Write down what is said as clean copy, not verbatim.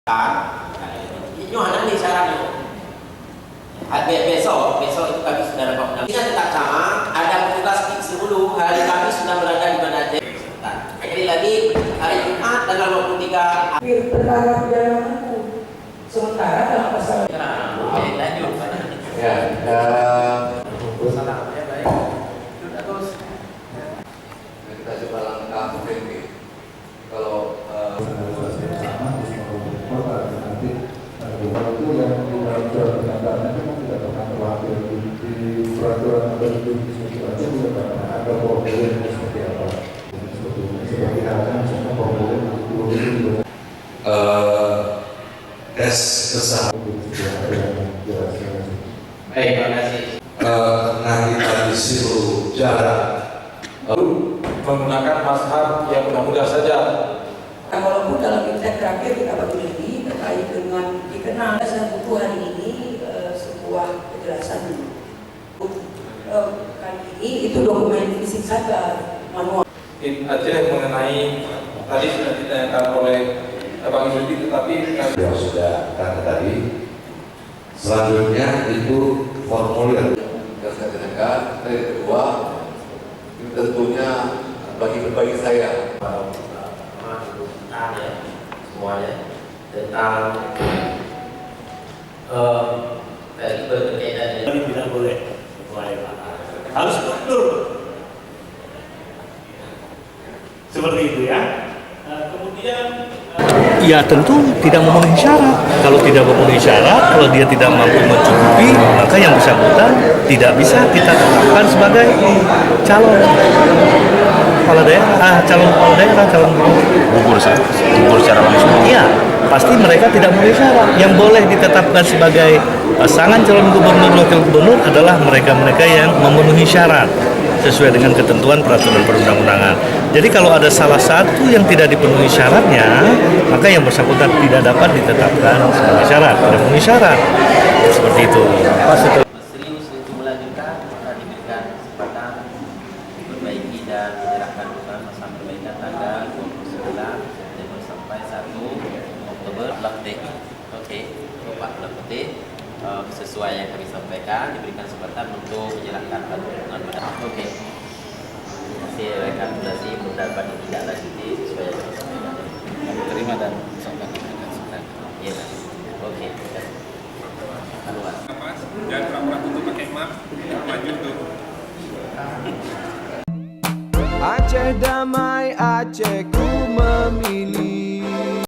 Yohanan nih syaratnya. Besok itu kami sudah dapat pendampingan. Ini tetap sama. Ada petugas fiksi dulu. Hari kami sudah berada di mana aja. Jadi lagi hari Jumat tanggal 23. Perkara pidana hukum. Sementara dalam pasal Lanjut. Ya, kita coba langkah ini. Kalau itu yang di dalam surat pernyataannya memang tidak pernah terwakil di peraturan atau di aja tidak pernah ada formulir seperti apa. Seperti halnya misalnya formulir itu tes kesalahan. Baik, terima kasih. Nah kita disuruh jarak menggunakan mazhab yang mudah-mudah saja. walaupun dalam integ terakhir kita bagi ini terkait dengan dikenal saya butuh hari ini sebuah kejelasan kali ini itu dokumen fisik saja manual. Aceh mengenai tadi sudah ditanyakan oleh Bang Yudi, tetapi yang sudah kata tadi. Selanjutnya itu formulir. Yang saya tanyakan, yang kedua, ini tentunya bagi saya. Semuanya tentang berkaitan dengan tidak boleh harus betul seperti itu ya. Kemudian ya tentu tidak memenuhi syarat. Kalau tidak memenuhi syarat, kalau dia tidak mampu mencukupi, maka yang bersangkutan tidak bisa kita tetapkan sebagai calon kepala daerah, calon gugur secara langsung. Iya, pasti mereka tidak memenuhi syarat. Yang boleh ditetapkan sebagai pasangan calon gubernur wakil gubernur adalah mereka-mereka yang memenuhi syarat sesuai dengan ketentuan peraturan perundang-undangan. Jadi kalau ada salah satu yang tidak dipenuhi syaratnya, maka yang bersangkutan tidak dapat ditetapkan sebagai syarat, tidak memenuhi syarat. Seperti itu. serius untuk melanjutkan, maka diberikan kesempatan diperbaiki dan menyerahkan usulan masa perbaikan tanggal 29 September sampai 1 Oktober Lakte. Oke, Pak Lakte. Sesuai yang kami sampaikan, diberikan kesempatan untuk menyerahkan dukungan pada. Oke. Hasil rekapitulasi mendapat tidak lanjuti sesuai yang kami sampaikan. Kami terima dan sampaikan. Iya. Oke. Keluar. Jangan pura-pura untuk pakai map, lanjut tuh. Aceh damai, Aceh ku memilih.